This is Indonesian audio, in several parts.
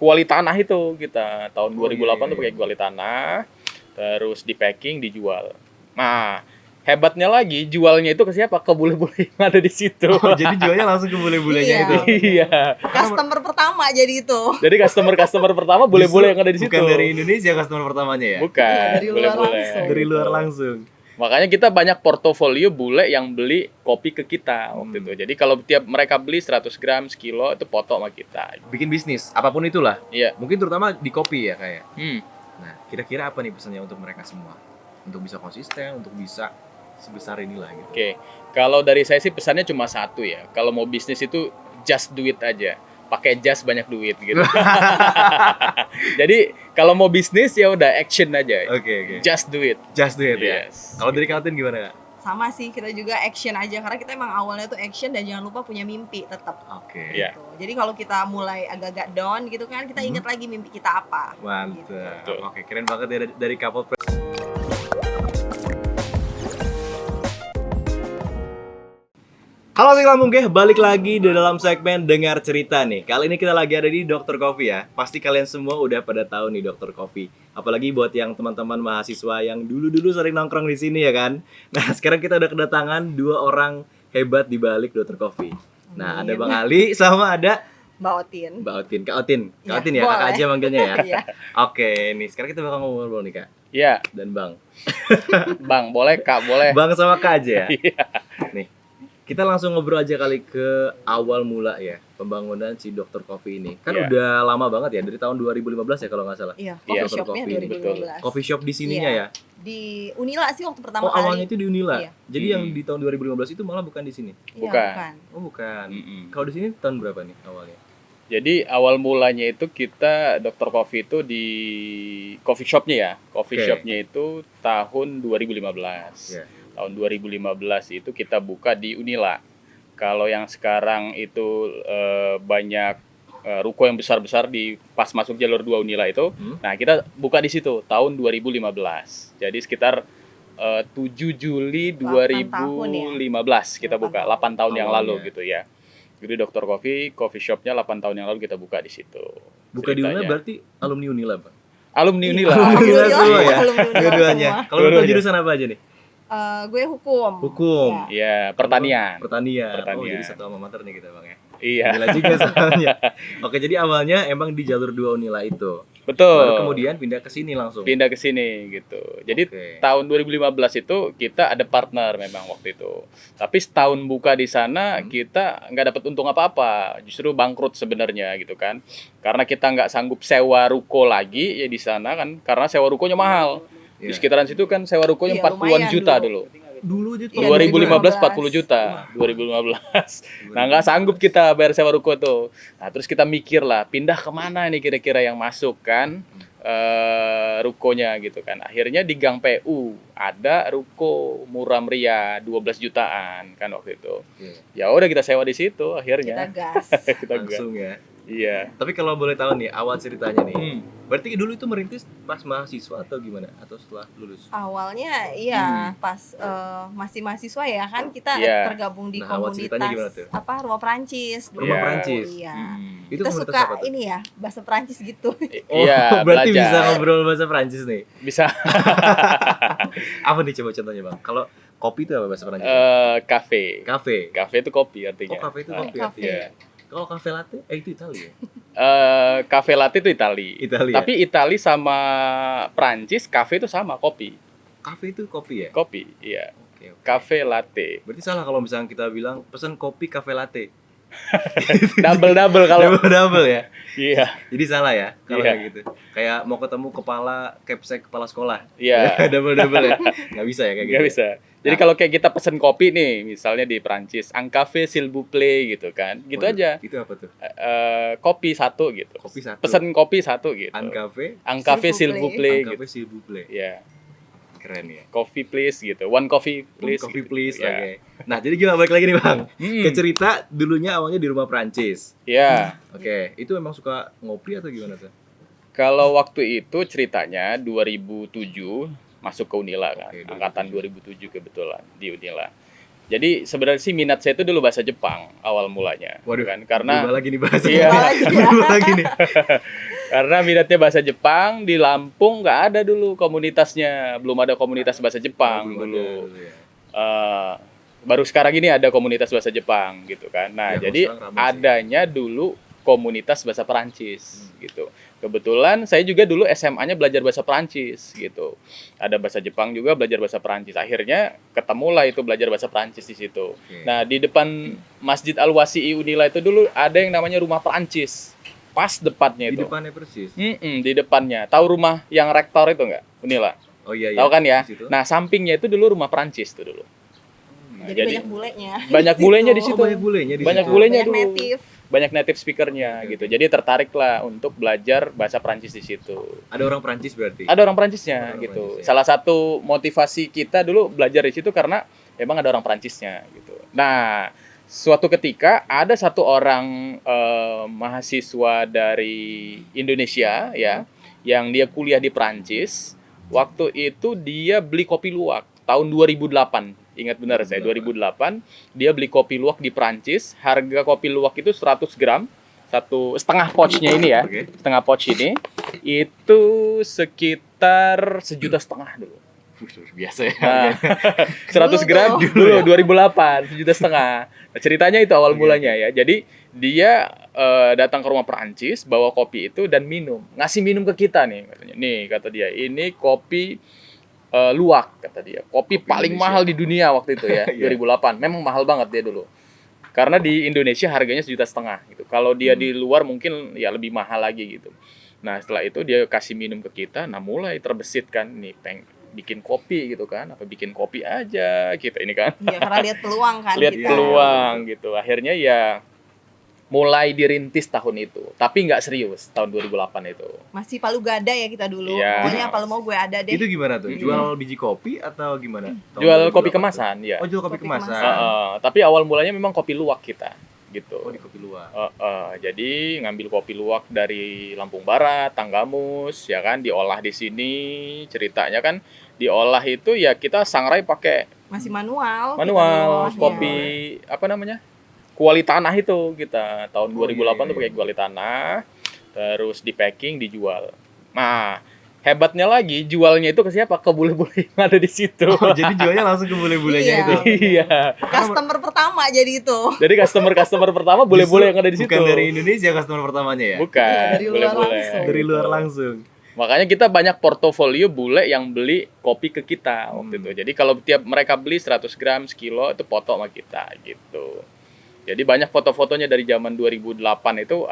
kuali tanah itu kita tahun Oh, 2008 iya. tuh pakai kuali tanah, terus di packing dijual. Nah, hebatnya lagi jualnya itu ke siapa? Ke bule-bule yang ada di situ. Oh, jadi jualnya langsung ke bule-bulenya Iya, itu. bener. Iya. Customer pertama jadi itu. Jadi customer pertama bule-bule yang ada di situ. Bukan dari Indonesia customer pertamanya ya? Bukan, Iya, dari luar bule-bule. langsung. Dari luar Gitu. langsung. Makanya kita banyak portofolio bule yang beli kopi ke kita waktu itu. Jadi kalau tiap mereka beli 100 gram, sekilo itu foto sama kita. Bikin bisnis, apapun itulah. Iya. Mungkin terutama di kopi ya kayak. Hmm. Nah, kira-kira apa nih pesannya untuk mereka semua? Untuk bisa konsisten, untuk bisa sebesar inilah gitu. Oke. Kalau dari saya sih pesannya cuma satu ya. Kalau mau bisnis itu just do it aja. Pakai just banyak duit gitu. Jadi kalau mau bisnis ya udah action aja. Oke. Just do it. Just do it ya. Yes. Kalau dari Kaltin gimana, Kak? Sama sih, kita juga action aja karena kita emang awalnya tuh action dan jangan lupa punya mimpi tetap. Oke. Iya. Gitu. Jadi kalau kita mulai agak-agak down gitu kan, kita ingat lagi mimpi kita apa. Gitu. Mantap. Betul. Oke, keren banget ya dari couple. Halo Sobat Mungkeh, balik lagi di dalam segmen Dengar Cerita nih. Kali ini kita lagi ada di Dr. Coffee ya. Pasti kalian semua udah pada tahu nih Dr. Coffee. Apalagi buat yang teman-teman mahasiswa yang dulu-dulu sering nongkrong di sini ya kan. Nah, sekarang kita udah kedatangan dua orang hebat di balik Dr. Coffee. Nah, ada Bang Ali sama ada Mbak Otin. Mbak Otin. Kak Otin. Kak Iya, Otin ya, Kakak boleh. aja manggilnya ya. Iya. Oke, nih sekarang kita bakal ngobrol nih Kak. Iya, Dan Bang. Bang, boleh Kak, boleh. Bang sama Kak aja ya. Iya. Nih, kita langsung ngobrol aja kali ke awal mula ya pembangunan si Dr. Coffee ini. Kan Iya. udah lama banget ya, dari tahun 2015 ya kalau nggak salah. Iya, Iya, coffee shopnya Coffee, 2015. Coffee shop di sininya Iya. ya. Di Unila sih waktu pertama Oh, kali. awalnya itu di Unila. Iya. Jadi yang di tahun 2015 itu malah bukan di sini. Iya, Bukan. Oh, bukan. Mm-mm. Kalau di sini tahun berapa nih awalnya? Jadi awal mulanya itu kita Dr. Coffee itu di coffee shopnya ya. Coffee Oke. shopnya itu tahun 2015. Iya. Tahun 2015 itu kita buka di Unila. Kalau yang sekarang itu banyak ruko yang besar-besar di pas masuk jalur 2 Unila itu. Nah, kita buka di situ tahun 2015. Jadi sekitar 7 Juli 8 tahun ya? 2015 kita 8 buka. tahun. 8 tahun yang lalu Awalnya. gitu ya. Jadi Dr. Coffee shopnya 8 tahun yang lalu kita buka di situ. Buka di Unila Ceritanya. berarti alumni Unila, Bang. Alumni Unila. Alumni Unila semua ya? Alumni Unila Dua-duanya. semua. Kalau Bang Dua-duanya. jurusan apa aja nih? Gue hukum. Hukum. Ya. Iya, pertanian. Pertanian. Oh, Pertanian. jadi satu alma mater nih kita, Bang ya. Iya, Gila juga soalnya. Oke, jadi awalnya emang di jalur 2 Unila itu. betul. Baru kemudian pindah ke sini langsung. Pindah ke sini gitu. Jadi Oke. tahun 2015 itu kita ada partner memang waktu itu. Tapi setahun buka di sana kita nggak dapat untung apa-apa. Justru bangkrut sebenarnya gitu kan. Karena kita nggak sanggup sewa ruko lagi ya di sana kan. Karena sewa rukonya mahal. Di Iya. sekitaran situ kan sewa rukonya Iya, 40-an lumayan juta dulu. dulu. Dulu aja tuh. Iya, 2015 2015. 40 juta. 2015. Nah, nggak sanggup kita bayar sewa ruko tuh. Nah, terus kita mikir lah, pindah kemana nih kira-kira yang masuk kan rukonya gitu kan. Akhirnya di Gang PU ada ruko murah meriah 12 jutaan kan waktu itu. Oke. Ya udah kita sewa di situ Kita akhirnya. gas. Kita gas. Langsung ya. Iya. Tapi kalau boleh tahu nih awal ceritanya nih. Hmm. Berarti dulu itu merintis pas mahasiswa atau gimana? Atau setelah lulus? Awalnya iya pas masih mahasiswa ya kan kita Iya. tergabung di Nah, awal ceritanya gimana tuh? komunitas apa Rumah Perancis. dulu. Rumah Iya. Perancis. Iya. Hmm. Itu Kita komunitas suka apa tuh? ini ya bahasa Perancis gitu. Oh, Iya, berarti belajar. bisa ngobrol bahasa Prancis nih. Bisa Apa nih coba contohnya, Bang? Kalau kopi itu apa bahasa Prancis? kafe. Kafe. Kafe itu kopi artinya. Oh, kafe itu kopi Kafe. artinya. Iya. Kalau kafe latte, itu Italia ya? Cafe latte itu Itali. Italia. Tapi Itali sama Prancis cafe itu sama kopi. Kafe itu kopi ya? Kopi, iya. Oke, oke. Cafe latte. Berarti salah kalau misalnya kita bilang pesan kopi kafe latte. Double kalau Double ya. iya. Jadi salah ya kalau Iya. kayak gitu. Kayak mau ketemu kepsek kepala sekolah. Iya. double ya. Nggak bisa ya kayak gitu. Nggak bisa. Jadi kalau kayak kita pesen kopi nih, misalnya di Prancis, un café s'il vous plaît gitu kan. Gitu Waduh, aja. Itu apa tuh? Kopi satu gitu. Kopi satu. Pesen kopi satu gitu. Un cafe, Un café s'il vous plaît un gitu. cafe s'il vous plaît. Iya. Keren ya. Coffee please gitu. One coffee please. Coffee gitu. please. Iya. Oke. Nah, jadi gimana balik lagi nih, Bang? Hmm. Ke cerita dulunya awalnya di rumah Prancis. Iya. Oke, itu emang suka ngopi atau gimana tuh? Kalau waktu itu ceritanya 2007 masuk ke Unila kan, Oke, angkatan 2007 kebetulan di Unila. Jadi sebenarnya sih minat saya itu dulu bahasa Jepang awal mulanya. Waduh, Kan karena berubah lagi nih bahasa. Iya. Berubah lagi ya. Berubah lagi nih. karena minatnya bahasa Jepang di Lampung nggak ada dulu komunitasnya, belum ada komunitas bahasa Jepang Belum ada dulu. dulu ya. Eh, baru sekarang ini ada komunitas bahasa Jepang gitu kan. Nah, Ya, kalau jadi sekarang ramai sih. adanya dulu komunitas bahasa Perancis gitu. Kebetulan saya juga dulu SMA-nya belajar bahasa Perancis gitu. Ada bahasa Jepang juga, belajar bahasa Perancis. Akhirnya ketemulah itu belajar bahasa Perancis di situ. Oke. Nah, di depan Masjid Al-Wasi'i Unila itu dulu ada yang namanya rumah Perancis. Pas depannya Di itu. depannya persis. Di depannya. Tahu rumah yang rektor itu nggak? Unila. Oh iya iya. Tahu kan ya? Di situ. Nah, sampingnya itu dulu rumah Perancis tuh dulu. Nah, Jadi banyak bulenya. banyak bulenya di Oh, situ. banyak bulenya di Banyak situ. bulenya Banyak dulu. native. Banyak native speakernya gitu. Jadi tertarik lah untuk belajar bahasa Perancis di situ. Ada orang Prancis berarti. Ada orang Perancisnya Orang gitu. Perancis ya. Salah satu motivasi kita dulu belajar di situ karena emang ada orang Perancisnya gitu. Nah, suatu ketika ada satu orang mahasiswa dari Indonesia ya, yang dia kuliah di Perancis. Waktu itu dia beli kopi luwak tahun 2008. Ingat benar saya 2008 dia beli kopi luwak di Perancis. Harga kopi luwak itu 100 gram, satu setengah pouchnya ini ya, Oke. setengah pouch ini itu sekitar 1,5 juta dulu. Luar biasa ya. Nah, 100 Dulu gram tuh. dulu 2008, 1,5 juta. Nah, ceritanya itu awal mulanya ya. Jadi dia datang ke rumah Perancis, bawa kopi itu dan minum. Ngasih minum ke kita nih katanya. Nih kata dia, ini kopi luwak kata dia. Kopi paling Indonesia. mahal di dunia waktu itu ya, Iya. 2008. Memang mahal banget dia dulu. Karena di Indonesia harganya 1,5 juta gitu. Kalau dia di luar mungkin ya lebih mahal lagi gitu. Nah, setelah itu dia kasih minum ke kita, nah mulai terbesit kan nih bikin kopi gitu kan, apa bikin kopi aja kita ini kan. Iya, karena lihat peluang kan Lihat kita. peluang gitu. Akhirnya ya mulai dirintis tahun itu. Tapi nggak serius tahun 2008 itu. Masih palu gada ya kita dulu. Iya. Pokoknya apa lu mau gue ada deh. Itu gimana tuh? Jual biji kopi atau gimana? Tahun Jual 2008 kopi tuh? kemasan ya. Oh, jual kopi Kopi kemasan. kemasan. Tapi awal mulanya memang kopi luwak kita gitu. Oh, di kopi luar. Jadi ngambil kopi luwak dari Lampung Barat, Tanggamus, ya kan, diolah di sini. Ceritanya kan diolah itu ya kita sangrai pakai Masih manual. kita manual, ngolahnya. kopi apa namanya? Kuali tanah itu kita tahun Oh, 2008 iya, tuh iya. pakai kuali tanah, terus di packing dijual. Nah, hebatnya lagi jualnya itu ke siapa? Ke bule-bule yang ada di situ. Oh, jadi jualnya langsung ke bule-bulenya Iya. itu. Iya. Customer pertama jadi itu. Jadi customer pertama bule-bule yang ada di situ. Bukan dari Indonesia customer pertamanya ya? Bukan, Iya, dari luar bule-bule. langsung. Dari luar Gitu. langsung. Makanya kita banyak portofolio bule yang beli kopi ke kita waktu itu. Jadi kalau tiap mereka beli 100 gram, sekilo itu foto sama kita gitu. Jadi banyak foto-fotonya dari zaman 2008 itu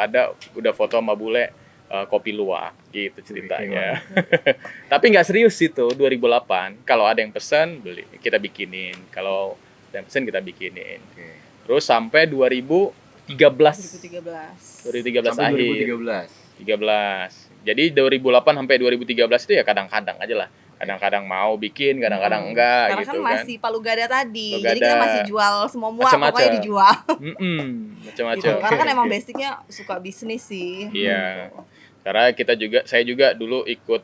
udah foto sama bule kopi luwak gitu ceritanya. Tapi nggak serius itu 2008. Kalau ada yang pesan beli, kita bikinin. Kalau ada yang pesan kita bikinin. Oke. Terus sampai 2013. 2013. 2013 Sampai akhir. 2013. 13. Jadi 2008 sampai 2013 itu ya kadang-kadang aja lah. Kadang-kadang mau bikin, kadang-kadang enggak Karena gitu kan kan. masih palu gada tadi. Palu Jadi kita gada. masih jual semua Macam-macam. pokoknya dijual. Macam-macam. Gitu. Karena kan emang basicnya suka bisnis sih. Iya. Karena saya juga dulu ikut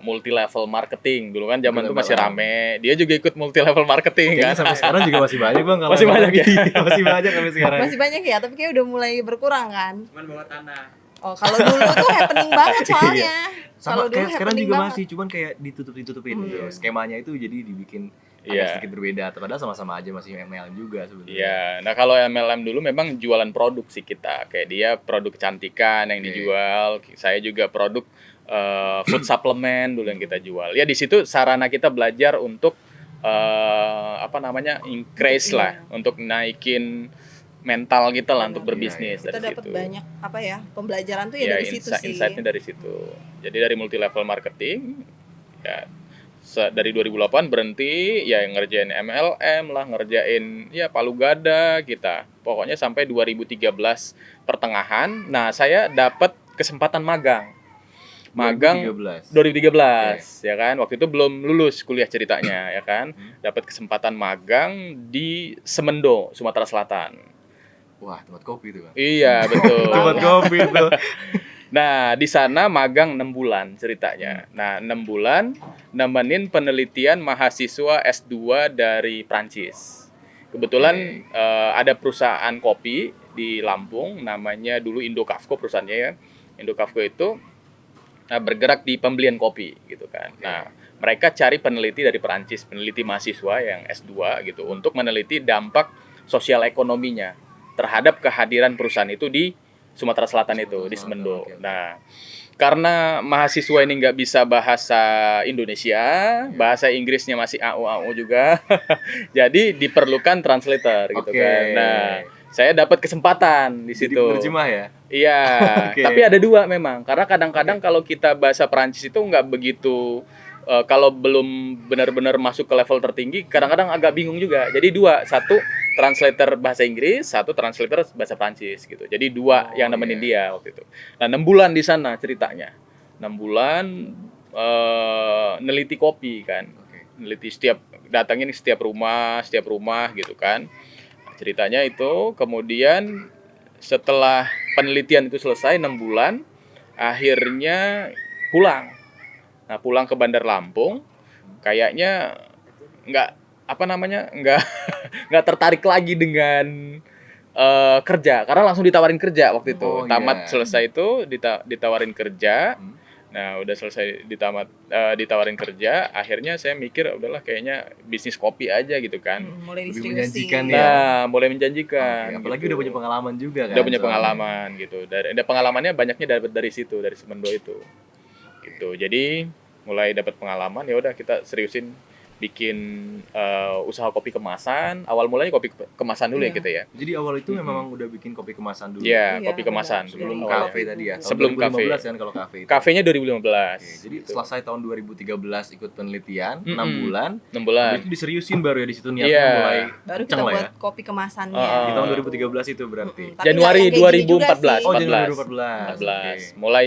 multi level marketing. Dulu kan zaman itu masih rame. Dia juga ikut multi level marketing Kayaknya kan. sampai sekarang juga masih banyak bang. Kalau Masih emang banyak ya? iya, masih banyak sampai sekarang. Masih banyak ya, tapi kayak udah mulai berkurang kan. Cuman bawa tanah. Oh, kalau dulu tuh happening banget soalnya. Sama Kalau dulu kayak sekarang happening juga banget. masih, cuman kayak ditutupin gitu. Skemanya itu jadi dibikin Iya. agak sedikit berbeda. Padahal sama-sama aja masih MLM juga sebenarnya. Iya, nah kalau MLM dulu memang jualan produk sih kita. Kayak dia produk kecantikan yang Oke. dijual, saya juga produk food supplement dulu yang kita jual. Ya di situ sarana kita belajar untuk increase lah, untuk naikin mental kita lah untuk berbisnis Kita dari dapat situ. banyak pembelajaran tuh ya dari situ sih. Insight-nya dari situ. Jadi dari multi level marketing ya dari 2008 berhenti ya ngerjain MLM lah, ngerjain ya palu gada kita. Pokoknya sampai 2013 pertengahan. Nah, saya dapat kesempatan magang. 2013. 2013 ya kan. Waktu itu belum lulus kuliah ceritanya ya kan. Dapat kesempatan magang di Semendo, Sumatera Selatan. Wah, tempat kopi itu bang. Iya, betul. Tempat kopi itu. Nah, di sana magang 6 bulan ceritanya. Nah, 6 bulan nemenin penelitian mahasiswa S2 dari Prancis. Kebetulan ada perusahaan kopi di Lampung, namanya dulu Indokafko perusahaannya ya. Indokafko itu bergerak di pembelian kopi gitu kan. Nah, mereka cari peneliti dari Perancis, peneliti mahasiswa yang S2 gitu untuk meneliti dampak sosial ekonominya terhadap kehadiran perusahaan itu di Sumatera Selatan itu, di Semendo. Nah, karena mahasiswa ini nggak bisa bahasa Indonesia, bahasa Inggrisnya masih AU juga, jadi diperlukan translator gitu kan. Nah, saya dapat kesempatan di situ. Jadi penerjemah ya? Iya, tapi ada dua memang. Karena kadang-kadang kalau kita bahasa Perancis itu nggak begitu, kalau belum benar-benar masuk ke level tertinggi, kadang-kadang agak bingung juga. Jadi dua, satu translator bahasa Inggris, satu translator bahasa Perancis gitu. Jadi dua yang nemenin dia waktu itu. Nah, 6 bulan di sana ceritanya. 6 bulan neliti kopi kan. Neliti datangin setiap rumah gitu kan. Ceritanya itu, kemudian setelah penelitian itu selesai 6 bulan, akhirnya pulang. Nah, pulang ke Bandar Lampung, kayaknya nggak tertarik lagi dengan kerja, karena langsung ditawarin kerja waktu itu. Tamat selesai itu ditawarin kerja. Nah, udah selesai ditawarin kerja, akhirnya saya mikir udahlah kayaknya bisnis kopi aja gitu kan. Mulai Lebih distribusi. menjanjikan ya. Nah, mulai menjanjikan. Apalagi gitu. udah punya pengalaman juga kan. Udah punya soalnya. pengalaman gitu. Ada pengalamannya banyaknya dari situ, dari Semendo itu. Gitu. Jadi mulai dapat pengalaman, ya udah kita seriusin bikin usaha kopi kemasan. Awal mulanya kopi kemasan dulu ya kita ya. Jadi awal itu memang udah bikin kopi kemasan dulu. Iya, Iya, kopi kemasan benar. Sebelum awalnya. kafe tadi ya. Sebelum Tahun 2015 kafe. kan kalau kafe itu. Kafenya 2015. Jadi gitu. selesai tahun 2013 ikut penelitian 6 bulan. 6 bulan. Habis itu diseriusin baru ya di situ niatnya Iya. mulai Baru kita kencang lah ya. buat kopi kemasannya. Di tahun 2013 itu berarti. Tapi Januari nggak yang kayak gini juga 2014. sih. Oh, 14. Januari 2014. 14. Mulai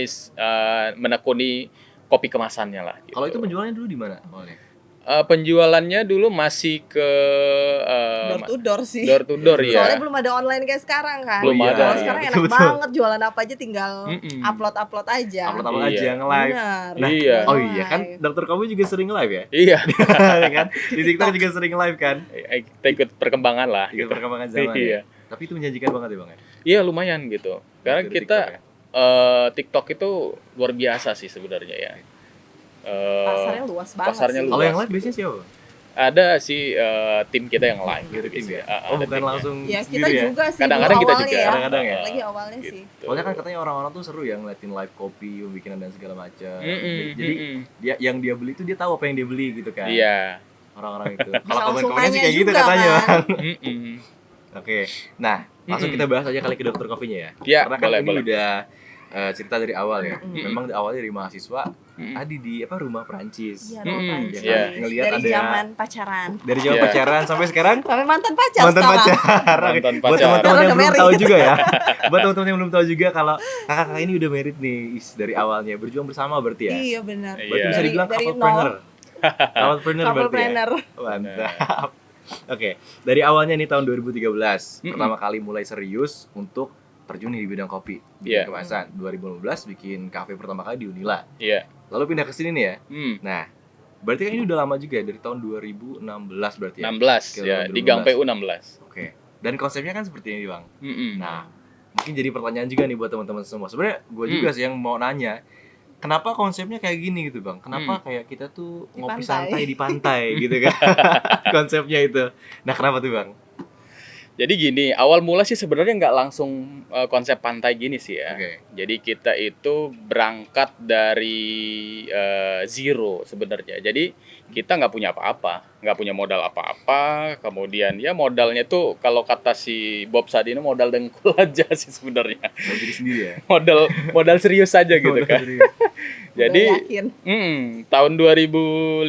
menekuni kopi kemasannya lah gitu. Kalau itu penjualannya dulu di mana awalnya? Penjualannya dulu masih ke Door to door sih. door to door ya. Soalnya belum ada online kayak sekarang kan. Belum ada, Kalau iya, sekarang enak betul-betul. banget, jualan apa aja tinggal upload aja. Upload Iya. aja nge-live. Benar. Nah, Iya. oh iya kan Dokter Kopi juga sering live ya? Iya. kan? Di TikTok juga sering live kan? Kita ikut perkembangan lah. Ikut perkembangan zaman Iya. ya. Tapi itu menjanjikan banget ya Bang ya? Iya, lumayan gitu. Karena Dari kita TikTok TikTok itu luar biasa sih sebenarnya ya. Pasarnya luas banget. pasarnya sih. luas. Kalau yang live biasanya siapa? Ada sih tim kita yang live gitu. Dari tim ya? biasanya. Oh Ada bukan timnya. langsung Ya kita sendiri ya? juga sih. Kadang-kadang dulu kita awalnya juga. ya. Kadang-kadang ya? Lagi awalnya Gitu. sih. Soalnya kan katanya orang-orang tuh seru ya ngeliatin live kopi, bikinan dan segala macam. Mm-mm, Jadi mm-mm. dia yang dia beli itu dia tahu apa yang dia beli gitu kan. Iya. Orang-orang itu. Bisa Kalau langsung komen-komennya sih nanya kayak gitu juga, katanya, kan? Bang. Mm-mm. Oke. Nah, langsung kita bahas aja kali ke Dokter Kopinya ya. Iya, Karena kan boleh, ini boleh. udah cerita dari awal ya. Mm-mm. Memang awalnya dari mahasiswa, Mm-mm. Adi di rumah Perancis. Iya, Mm-mm, rumah Prancis. iya. Ngelihat Dari ada- zaman pacaran. Dari zaman Iya. pacaran sampai sekarang Sampai mantan pacar mantan sekarang. pacar. Mantan Buat pacar. teman-teman Sekarang yang udah belum married. tahu juga ya. Buat teman-teman yang belum tahu juga kalau kakak-kakak ini udah married nih dari awalnya berjuang bersama berarti ya. Iya benar. Berarti Iya. bisa dibilang Dari couple-planner. Couple-planner berarti ya. Couple-planner. Mantap. Oke, dari awalnya nih tahun 2013 Mm-mm. pertama kali mulai serius untuk terjun nih di bidang kopi, Iya. bikin kemasan. 2015 bikin kafe pertama kali di Unila. Iya. Lalu pindah ke sini nih ya. Hmm. Nah, berarti kan ini udah lama juga ya, dari tahun 2016 berarti ya. 16 Ke ya, 2016. di Gang PU 16. Oke. Dan konsepnya kan seperti ini, Bang. Mm-mm. Nah, mungkin jadi pertanyaan juga nih buat teman-teman semua. Sebenarnya gue juga sih yang mau nanya, kenapa konsepnya kayak gini gitu, Bang? Kenapa kayak kita tuh Di ngopi pantai. santai di pantai gitu kan? Konsepnya itu. Nah, kenapa tuh, Bang? Jadi gini, awal mula sih sebenarnya nggak langsung konsep pantai gini sih ya. Oke. Jadi kita itu berangkat dari zero sebenarnya. Jadi kita nggak punya apa-apa, nggak punya modal apa-apa. Kemudian ya modalnya tuh kalau kata si Bob Sadino modal dengkul aja sih sebenarnya. Dari diri sendiri ya. Modal serius aja gitu kan. Jadi Udah yakin. tahun 2015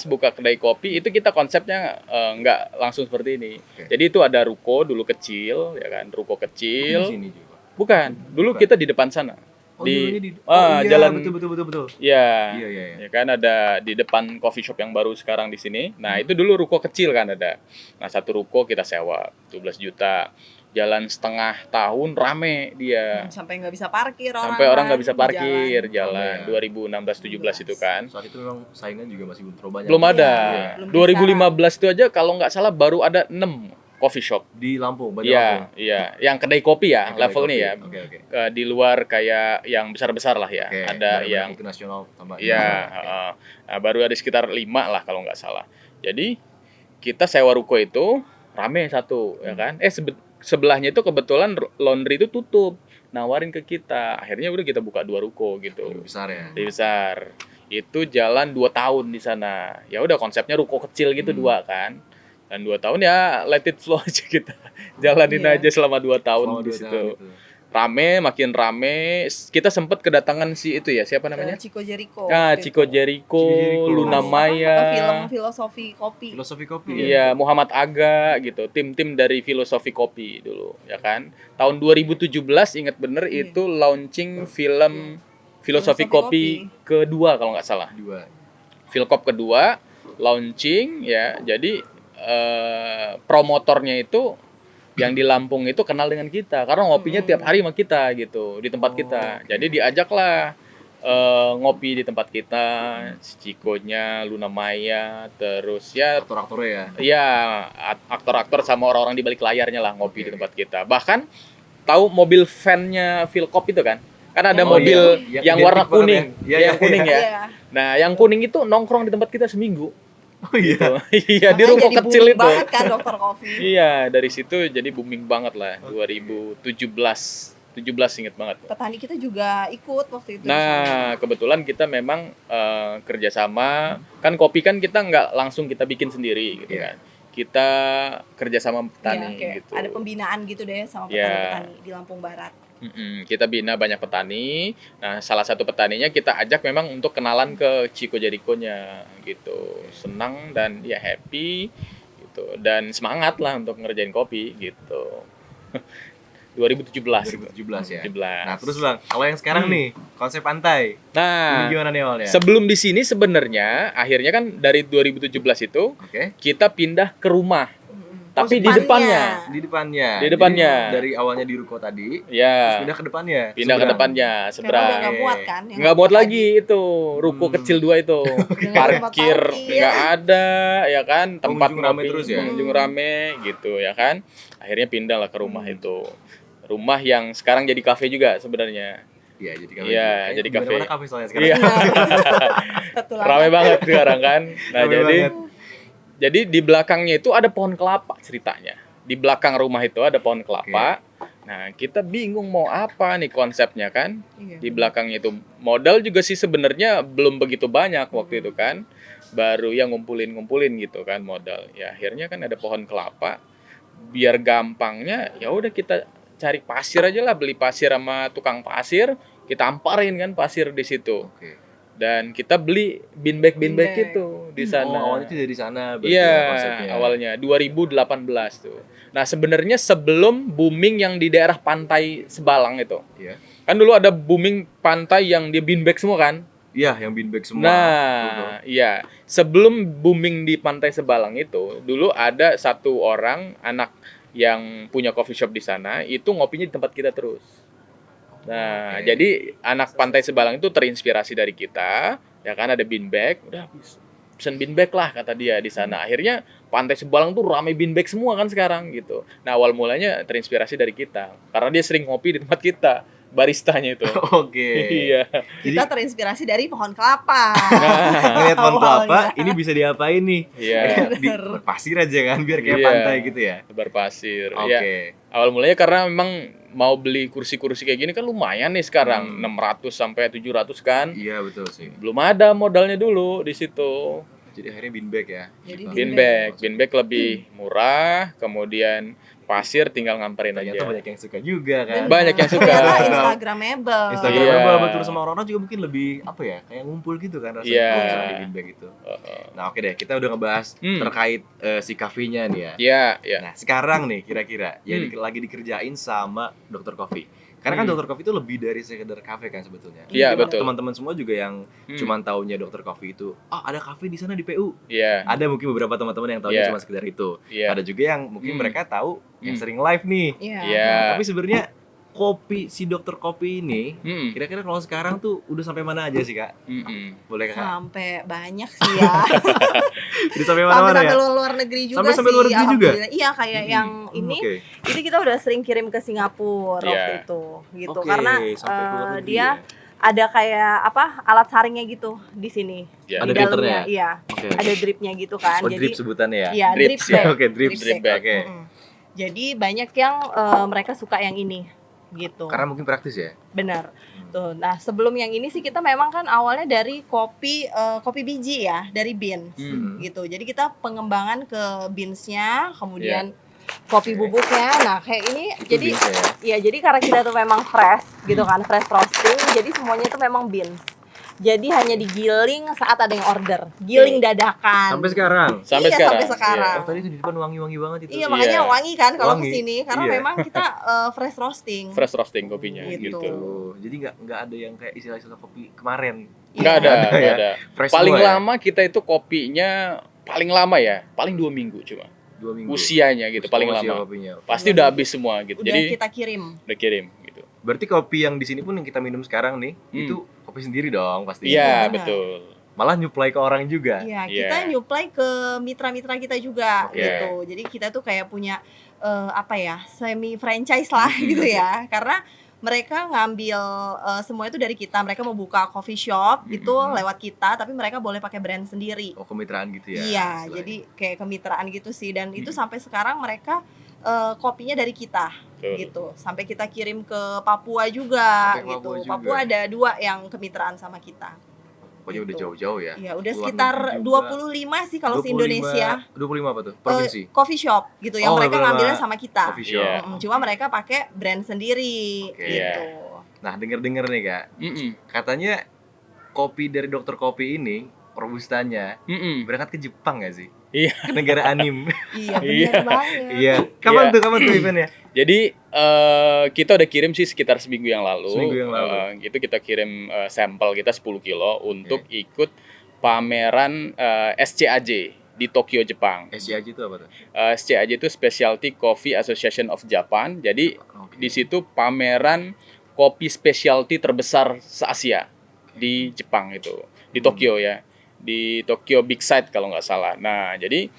buka kedai kopi itu kita konsepnya nggak langsung seperti ini. Oke. Jadi itu ada ruko dulu kecil ya kan, ruko Di kecil. sini juga. Bukan, dulu Bukan. kita di depan sana. Oh, Di- dulunya iya, jalan- betul. Ya. Iya, iya, iya. Ya kan ada di depan coffee shop yang baru sekarang di sini. Nah, itu dulu ruko kecil kan ada. Nah, satu ruko kita sewa 12 juta. Jalan setengah tahun rame dia. Sampai nggak bisa parkir orang. Sampai orang kan, nggak bisa di parkir jalan. jalan Oh, iya. 2016-17 itu kan. Saat itu memang saingan juga masih belum terlalu banyak. Belum ada. Iya, belum 2015 itu aja kalau nggak salah baru ada 6 coffee shop. Di Lampung, Bandar Iya, Lampung. iya. Yang kedai kopi ya, Kedai levelnya kopi. ya. Oke, oke. Di luar kayak yang besar-besar lah ya. Oke, Ada benar-benar yang multinasional tambah. iya, Oke. heeh. Nah, baru ada sekitar 5 lah kalau nggak salah. Jadi kita sewa ruko itu rame satu, ya kan? Sebelahnya itu kebetulan laundry itu tutup, nawarin ke kita. Akhirnya udah kita buka 2 ruko gitu. Lebih besar ya. Lebih besar. Itu jalan 2 tahun di sana. Ya udah konsepnya ruko kecil gitu 2 kan. Dan 2 tahun ya let it flow aja kita. Jalanin Iya. aja selama 2 tahun Selama di 2 situ. tahun itu. Rame, makin rame. Kita sempat kedatangan si itu ya, siapa namanya? Chico Jericho. Ah, waktu Chico itu. Jericho, Chico Jericho. Luna Film Maya. filosofi kopi. Filosofi kopi. Iya, Muhammad Aga gitu, tim-tim dari Filosofi Kopi dulu, ya kan. Tahun 2017 ingat bener Iya. itu launching film Filosofi Filosofi Kopi kedua kalau nggak salah. 2. Filkop kedua launching ya. Jadi promotornya itu yang di Lampung itu kenal dengan kita karena ngopinya tiap hari sama kita gitu di tempat kita. Jadi diajaklah ngopi di tempat kita, si Cikonya, Luna Maya, terus ya Aktor-aktornya ya. iya aktor-aktor sama orang-orang di balik layarnya lah ngopi di tempat kita. Bahkan tahu mobil van-nya Filkop itu kan? Kan ada Oh, mobil iya. yang Yang warna identik banget kuning, ya. Iya, yang iya, kuning ya. Iya. Nah, yang kuning itu nongkrong di tempat kita seminggu. Oh iya. Iya, di Makanya ruko jadi kecil booming itu. banget kan Dokter Coffee. Iya, dari situ jadi booming banget lah 2017. 17 inget banget. Petani kita juga ikut waktu itu. Nah, kebetulan kita memang kerjasama. Kan kopi kan kita nggak langsung kita bikin sendiri gitu Iya. kan. Kita kerjasama petani Iya, kayak gitu. ada pembinaan gitu deh sama Iya. petani-petani di Lampung Barat. Kita bina banyak petani. Nah, salah satu petaninya kita ajak memang untuk kenalan ke Chico Jericho-nya gitu. Senang dan ya happy gitu dan semangat lah untuk ngerjain kopi gitu. 2017. 2017 ya. 17. Nah, terus Bang, kalau yang sekarang nih, konsep pantai. Nah, Ini gimana nih awalnya? sebelum di sini sebenarnya akhirnya kan dari 2017 itu Oke. kita pindah ke rumah. Oh, Tapi di depannya. Di depannya. Di depannya. Jadi, dari awalnya di ruko tadi, terus Ya, pindah ke depannya. pindah ke Seberang. depannya Karena udah seberang. nggak muat kan? yang Nggak muat lagi itu ruko Hmm. kecil 2 itu. Dengan tempat Parkir parkir. nggak ada ya kan, tempat Pengunjung rame ngopi terus ya? pengunjung rame gitu ya kan. Akhirnya pindah lah ke rumah itu. Rumah yang sekarang jadi kafe juga sebenarnya. Iya, jadi kafe. Iya, juga. jadi Kayaknya kafe. dimana-mana kafe soalnya sekarang. Iya, Satu rame banget sekarang kan. Nah, Rame jadi banget. jadi di belakangnya itu ada pohon kelapa ceritanya. Di belakang rumah itu ada pohon kelapa. Nah, kita bingung mau apa nih konsepnya kan. Iya. Di belakangnya itu modal juga sih sebenarnya belum begitu banyak waktu itu kan. Baru yang ngumpulin gitu kan modal. Ya akhirnya kan ada pohon kelapa. Biar gampangnya ya udah kita cari pasir aja lah, beli pasir sama tukang pasir, kita amparin kan pasir di situ. Oke. Dan kita beli bin bag Bean itu di sana. Oh, awalnya itu dari sana berarti Iya, ya konsepnya. awalnya 2018 tuh. Nah, sebenarnya sebelum booming yang di daerah pantai Sebalang itu. Iya. Kan dulu ada booming pantai yang dia beanbag semua kan? Iya, yang beanbag semua. Betul. Nah, iya. Sebelum booming di pantai Sebalang itu, dulu ada satu orang anak yang punya coffee shop di sana, itu ngopinya di tempat kita terus. Nah, Oke. jadi anak pantai Sebalang itu terinspirasi dari kita, ya kan ada beanbag, udah pesen beanbag lah kata dia di sana. Akhirnya pantai Sebalang tuh ramai beanbag semua kan sekarang gitu. Nah, awal mulanya terinspirasi dari kita, karena dia sering ngopi di tempat kita, baristanya itu. Oke. Iya. Kita terinspirasi dari pohon kelapa. Ngeliat pohon kelapa, Awalnya. ini bisa diapain nih? Iya, Di pasir aja kan, biar kayak Iya. pantai gitu ya. tebar pasir. Oke. Ya, awal mulanya karena memang mau beli kursi-kursi kayak gini kan lumayan nih sekarang, 600 sampai 700 kan. Iya, betul sih. Belum ada modalnya dulu di situ. Jadi akhirnya beanbag ya. Jadi Gitu. Beanbag lebih murah, kemudian pasir tinggal ngamperin Ternyata aja. banyak yang suka juga kan. Banyak yang suka. Ternyata Instagramable. Instagramable Iya. betul, sama orang-orang juga mungkin lebih apa ya, kayak ngumpul gitu kan rasanya Iya. kalau misalnya di beanbag itu. Nah, oke deh, kita udah ngebahas terkait si kafenya nih ya. Iya, iya. Nah, sekarang nih kira-kira yang lagi dikerjain sama Dr. Coffee. Karena kan Dr. Coffee itu lebih dari sekedar kafe kan sebetulnya. Iya, Mungkin betul. Teman-teman semua juga yang cuman taunya Dr. Coffee itu, ada kafe di sana di PU. Iya, Ada mungkin beberapa teman-teman yang taunya Iya. cuma sekedar itu. iya. Ada juga yang mungkin mereka tahu yang sering live nih. Iya. Iya. Nah, tapi sebenarnya kopi si Dokter Kopi ini, Mm-mm. kira-kira kalau sekarang tuh udah sampai mana aja sih Kak? Mm-mm. Boleh Kak? Sampai banyak sih ya. Udah sampai sampai mana-mana ya? luar negeri juga Sampai sih. luar negeri juga? Alhamdulillah. Iya, kayak yang ini Oke. itu kita udah sering kirim ke Singapura Iya. waktu itu gitu. Oke, Karena sampai ke luar negeri dia ya? ada kayak apa alat saringnya gitu di sini. Ya. Ada Di filternya? dalamnya, iya. Oke. Ada dripnya gitu kan. Oh, Jadi drip sebutannya ya? iya, Drips drip ya. bag. Oke, drip Drip bag. bag. Oke. Mm-mm. Jadi banyak yang mereka suka yang ini gitu. Karena mungkin praktis ya? Benar. Tuh. Nah, sebelum yang ini sih kita memang kan awalnya dari kopi biji ya, dari beans Hmm. gitu. Jadi kita pengembangan ke beansnya, kemudian Oke. kopi bubuknya. Nah, kayak ini Itu jadi beans ya? ya jadi karena kita tuh memang fresh gitu kan, fresh roasting. Jadi semuanya itu memang beans. Jadi hanya digiling saat ada yang order, giling dadakan. Sampai sekarang? Sampai Iya, sekarang. sampai sekarang. Oh, tadi itu di depan wangi-wangi banget itu. Iya, makanya Iya. wangi kan kalau Wangi. kesini karena Iya. memang kita fresh roasting. Fresh roasting kopinya Gitu. gitu. Oh, jadi nggak ada yang kayak istilah-istilah kopi kemarin. Iya. Nggak ada, Nggak ada nggak ya? ada. Fresh Paling semua ya? lama kita itu kopinya paling lama ya, paling 2 minggu cuma. 2 minggu. Usianya gitu paling Usia lama. kopinya. Pasti udah habis semua gitu. Udah Jadi kita kirim. udah kirim gitu. Berarti kopi yang di sini pun yang kita minum sekarang nih, Hmm. itu kopi sendiri dong pasti. Iya, benar. betul. Malah nyuplai ke orang juga. Iya, Iya. kita nyuplai ke mitra-mitra kita juga Oke. gitu. Jadi kita tuh kayak punya apa ya, semi franchise lah gitu ya. Karena mereka ngambil semua itu dari kita. Mereka mau buka coffee shop itu lewat kita, tapi mereka boleh pakai brand sendiri. Oh, kemitraan gitu ya. Iya, istilahnya. jadi kayak kemitraan gitu sih. Dan itu sampai sekarang mereka kopinya dari kita Betul. gitu. Sampai kita kirim ke Papua juga Sampai gitu. Papua juga. Papua ada 2 yang kemitraan sama kita. Pokoknya udah gitu. jauh-jauh ya. Iya, udah Luar sekitar negeri juga. 25 sih kalau 25 se Indonesia. 25 apa tuh? Provinsi. Coffee shop gitu yang Oh, mereka beberapa ngambilnya sama kita. Coffee shop. Iya. Cuma mereka pakai brand sendiri Oke. gitu. Nah, denger-denger nih Kak, Mm-mm. katanya kopi dari Dokter Kopi ini, robustanya Mm-mm. berangkat ke Jepang gak sih? Iya. Ke negara anim. Iya, Iya. benar banget. Iya. Kapan Iya. Kapan tuh eventnya? Jadi kita udah kirim sih sekitar seminggu yang lalu. Seminggu yang lalu. Itu kita kirim sampel kita 10 kilo untuk ikut pameran SCAJ di Tokyo, Jepang. SCAJ itu apa tuh? SCAJ itu Specialty Coffee Association of Japan. Jadi Oke. di situ pameran kopi specialty terbesar se-Asia di Jepang itu, di Tokyo ya, di Tokyo Big Sight kalau nggak salah. Nah, jadi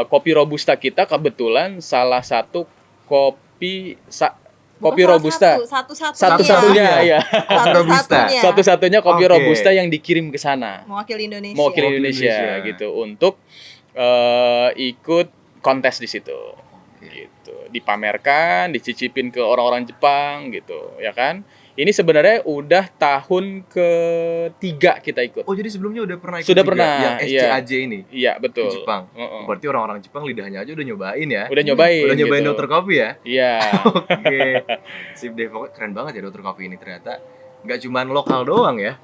kopi robusta kita kebetulan salah satu kopi Bukan kopi salah robusta satu-satunya. ya, Robusta. Satu-satunya. satu-satunya kopi Oke. robusta yang dikirim ke sana, Mewakili Indonesia. mewakili Mewakili Indonesia Indonesia. gitu untuk ikut kontes di situ. Oke. Gitu, dipamerkan, dicicipin ke orang-orang Jepang gitu, ya kan? Ini sebenarnya udah tahun ketiga kita ikut. Oh, jadi sebelumnya udah pernah ikut Sudah juga pernah, yang SCAJ ini Iya, betul. di Jepang. Heeh. Berarti orang-orang Jepang lidahnya aja udah nyobain ya. Udah nyobain. Udah nyobain gitu. Dokter Kopi ya? Iya. Oke. Sip deh, pokoknya keren banget ya Dokter Kopi ini ternyata. Nggak cuman lokal doang ya.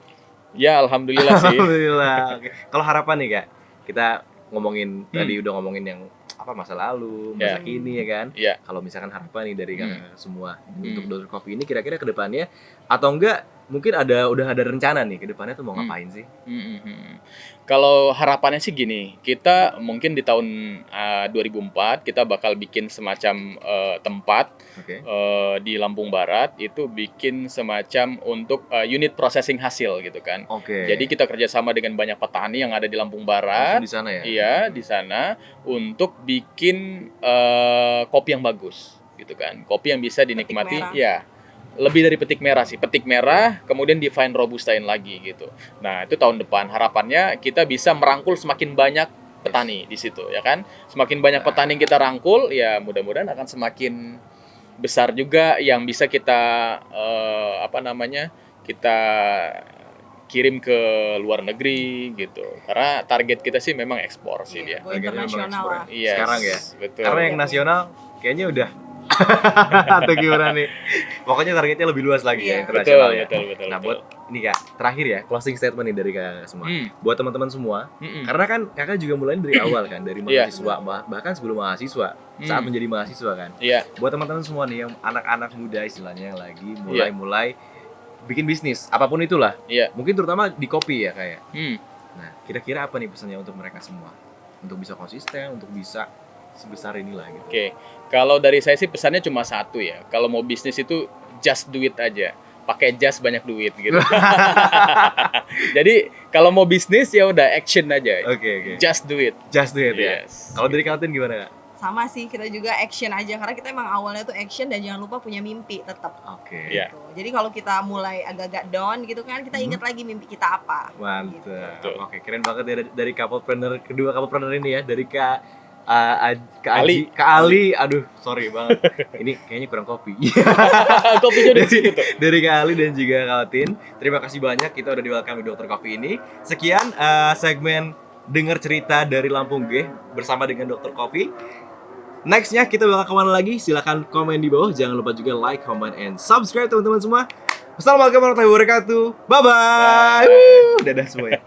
Ya, alhamdulillah sih. Alhamdulillah. Oke. Kalau harapan nih Kak, kita ngomongin tadi udah ngomongin yang apa masa lalu, masa Ya. kini ya kan. Iya. Kalau misalkan harapan nih dari kakak semua untuk Dokter Kopi ini kira-kira ke depannya atau enggak mungkin udah ada rencana nih ke depannya tuh mau ngapain sih? Mhm. Kalau harapannya sih gini, kita mungkin di tahun 2004 kita bakal bikin semacam tempat Oke. di Lampung Barat itu bikin semacam untuk unit processing hasil gitu kan. Oke. Jadi kita kerjasama dengan banyak petani yang ada di Lampung langsung Barat. di sana ya. Iya, di sana untuk bikin kopi yang bagus gitu kan. Kopi yang bisa dinikmati merah. ya. Lebih dari petik merah sih. Petik merah kemudian di fine robustain lagi gitu. Nah, itu tahun depan harapannya kita bisa merangkul semakin banyak petani di situ ya kan. Semakin banyak petani yang kita rangkul ya mudah-mudahan akan semakin besar juga yang bisa kita kita kirim ke luar negeri gitu. Karena target kita sih memang ekspor sih dia. Go Targetnya memang internasional ekspor. lah. Iya. Sekarang ya? Betul. Karena yang nasional kayaknya udah atau gimana nih? Pokoknya targetnya lebih luas lagi ya Iya. betul, internasional ya. betul. Nah, buat ini Kak, terakhir ya, closing statement nih dari kakak semua. Buat teman-teman semua, karena kan kakak juga mulai dari awal kan, dari Iya. mahasiswa, bahkan sebelum mahasiswa, saat menjadi mahasiswa kan. Iya. Buat teman-teman semua nih yang anak-anak muda istilahnya yang lagi mulai bikin bisnis, apapun itulah. Iya. Mungkin terutama di kopi ya kayak. Hmm. Nah, kira-kira apa nih pesannya untuk mereka semua? Untuk bisa konsisten, untuk bisa sebesar inilah gitu. Oke. Kalau dari saya sih pesannya cuma satu ya. Kalau mau bisnis itu just do it aja. Pakai just banyak duit gitu. Jadi kalau mau bisnis ya udah action aja. Oke. Just do it. Just do it ya. Yes. Kalau dari Kaltin gimana, Kak? Sama sih, kita juga action aja karena kita emang awalnya tuh action dan jangan lupa punya mimpi tetap. Oke. Iya. Gitu. Jadi kalau kita mulai agak-agak down gitu kan, kita ingat lagi mimpi kita apa. Mantap. Betul. Oke, keren banget ya dari couplepreneur, kedua couplepreneur ini ya, dari Kak Ali. Kak Ali. Aduh, sorry banget. Ini kayaknya kurang kopi. Kopinya udah di situ tuh. Dari Kak Ali dan juga Kak Tin. Terima kasih banyak, kita udah di welcome di Dokter Kopi ini. Sekian segmen dengar cerita dari Lampung G bersama dengan Dokter Kopi. Nextnya kita bakal kemana lagi? Silahkan komen di bawah. Jangan lupa juga like, comment, and subscribe teman-teman semua. Wassalamualaikum warahmatullahi wabarakatuh. Bye-bye. Dadah semuanya.